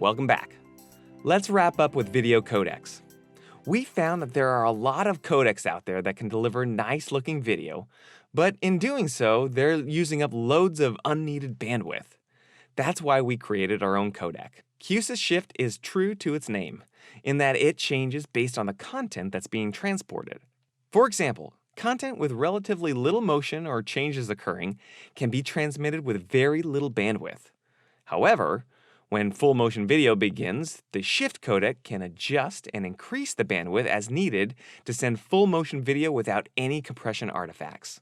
welcome back. Let's wrap up with video codecs. We found that there are a lot of codecs out there that can deliver nice-looking video, but in doing so, they're using up loads of unneeded bandwidth. That's why we created our own codec. QSC Shift is true to its name, in that it changes based on the content that's being transported. For example, content with relatively little motion or changes occurring can be transmitted with very little bandwidth. However, when full motion video begins, the shift codec can adjust and increase the bandwidth as needed to send full motion video without any compression artifacts.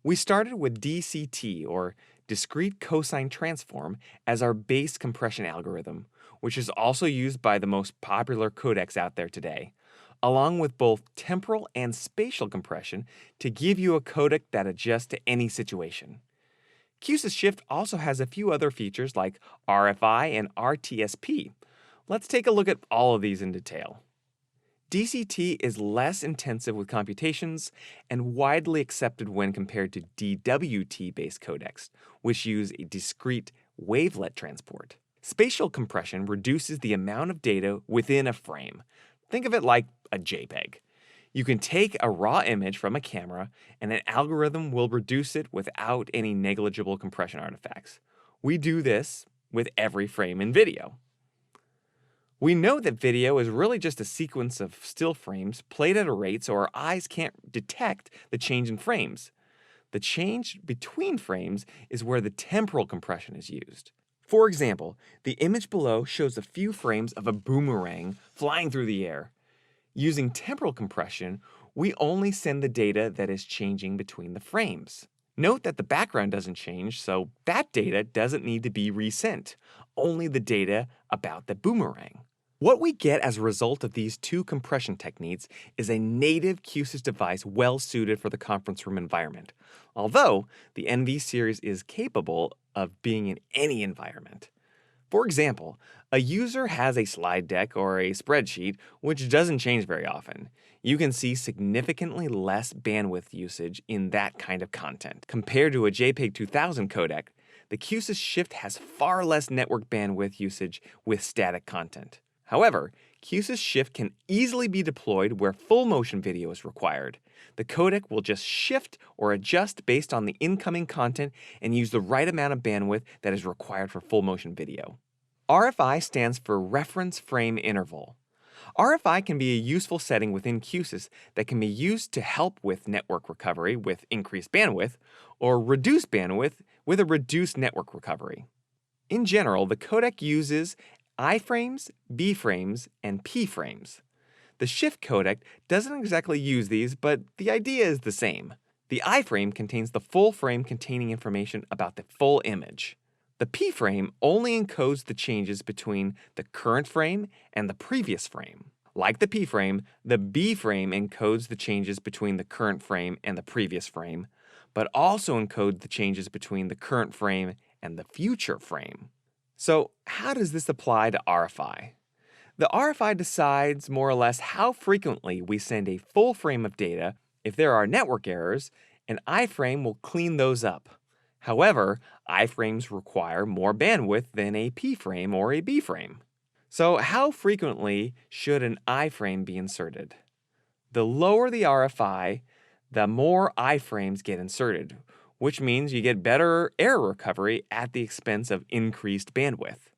We started with DCT, or discrete cosine transform, as our base compression algorithm, which is also used by the most popular codecs out there today, along with both temporal and spatial compression to give you a codec that adjusts to any situation. QSC Shift also has a few other features like RFI and RTSP. Let's take a look at all of these in detail. DCT is less intensive with computations and widely accepted when compared to DWT-based codecs, which use a discrete wavelet transport. Spatial compression reduces the amount of data within a frame. Think of it like a JPEG. You can take a raw image from a camera, and an algorithm will reduce it without any negligible compression artifacts. We do this with every frame in video. We know that video is really just a sequence of still frames played at a rate so our eyes can't detect the change in frames. The change between frames is where the temporal compression is used. For example, the image below shows a few frames of a boomerang flying through the air. Using temporal compression, we only send the data that is changing between the frames. Note that the background doesn't change, so that data doesn't need to be resent, only the data about the boomerang. What we get as a result of these two compression techniques is a native QSC device well suited for the conference room environment, although the NV series is capable of being in any environment. For example, a user has a slide deck or a spreadsheet which doesn't change very often. You can see significantly less bandwidth usage in that kind of content. Compared to a JPEG 2000 codec, the QSC Shift has far less network bandwidth usage with static content. However, QSC Shift can easily be deployed where full motion video is required. The codec will just shift or adjust based on the incoming content and use the right amount of bandwidth that is required for full motion video. RFI stands for Reference Frame Interval. RFI can be a useful setting within QSC that can be used to help with network recovery with increased bandwidth, or reduce bandwidth with a reduced network recovery. In general, the codec uses I frames, B frames, and P frames. The shift codec doesn't exactly use these, but the idea is the same. The I frame contains the full frame containing information about the full image. The P frame only encodes the changes between the current frame and the previous frame. Like the P frame, the B frame encodes the changes between the current frame and the previous frame, but also encodes the changes between the current frame and the future frame. So, how does this apply to RFI? The RFI decides more or less how frequently we send a full frame of data. If there are network errors, an iframe will clean those up. However, iframes require more bandwidth than a P frame or a B frame. So, how frequently should an iframe be inserted? The lower the RFI, the more iframes get inserted, which means you get better error recovery at the expense of increased bandwidth.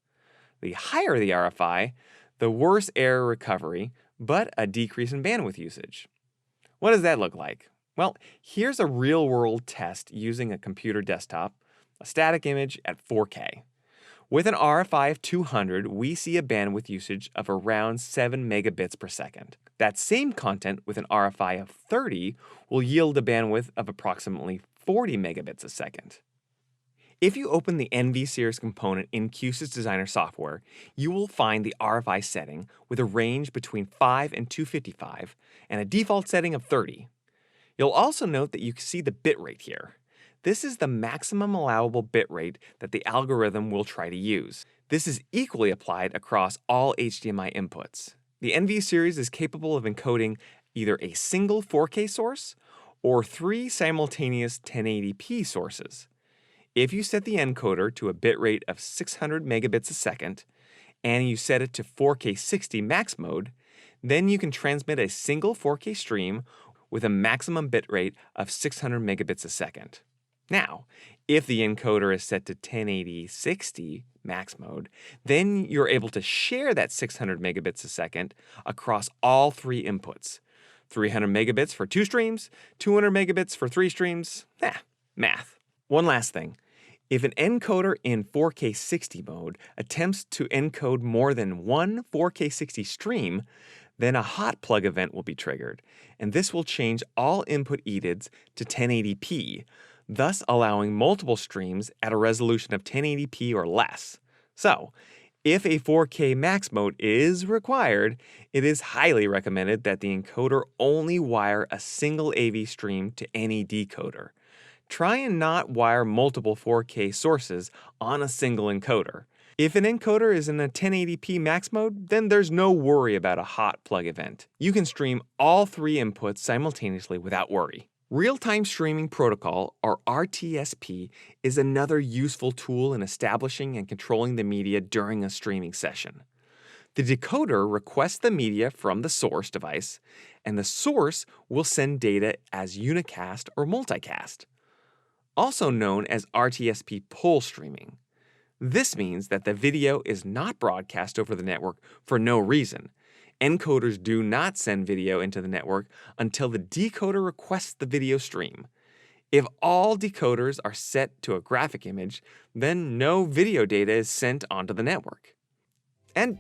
The higher the RFI, the worse error recovery, but a decrease in bandwidth usage. What does that look like? Well, here's a real-world test using a computer desktop, a static image at 4K. With an RFI of 200, we see a bandwidth usage of around 7 megabits per second. That same content with an RFI of 30 will yield a bandwidth of approximately 40 megabits a second. If you open the NV series component in QSC Designer software, you will find the RFI setting with a range between 5 and 255 and a default setting of 30. You'll also note that you can see the bitrate here. This is the maximum allowable bitrate that the algorithm will try to use. This is equally applied across all HDMI inputs. The NV series is capable of encoding either a single 4K source or 3 simultaneous 1080p sources. If you set the encoder to a bitrate of 600 megabits a second, and you set it to 4K 60 max mode, then you can transmit a single 4K stream with a maximum bitrate of 600 megabits a second. Now, if the encoder is set to 1080 60 max mode, then you're able to share that 600 megabits a second across all three inputs. 300 megabits for 2 streams, 200 megabits for 3 streams. Math. One last thing. If an encoder in 4K 60 mode attempts to encode more than one 4K 60 stream, then a hot plug event will be triggered, and this will change all input EDIDs to 1080p, thus allowing multiple streams at a resolution of 1080p or less. So, if a 4K max mode is required, it is highly recommended that the encoder only wire a single AV stream to any decoder. Try and not wire multiple 4K sources on a single encoder. If an encoder is in a 1080p max mode, then there's no worry about a hot plug event. You can stream all 3 inputs simultaneously without worry. Real-time streaming protocol, or RTSP, is another useful tool in establishing and controlling the media during a streaming session. The decoder requests the media from the source device, and the source will send data as unicast or multicast, also known as RTSP pull streaming. This means that the video is not broadcast over the network for no reason. Encoders do not send video into the network until the decoder requests the video stream. If all decoders are set to a graphic image, then no video data is sent onto the network. And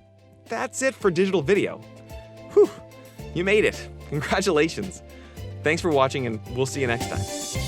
that's it for digital video. Whew, you made it. Congratulations. Thanks for watching, and we'll see you next time.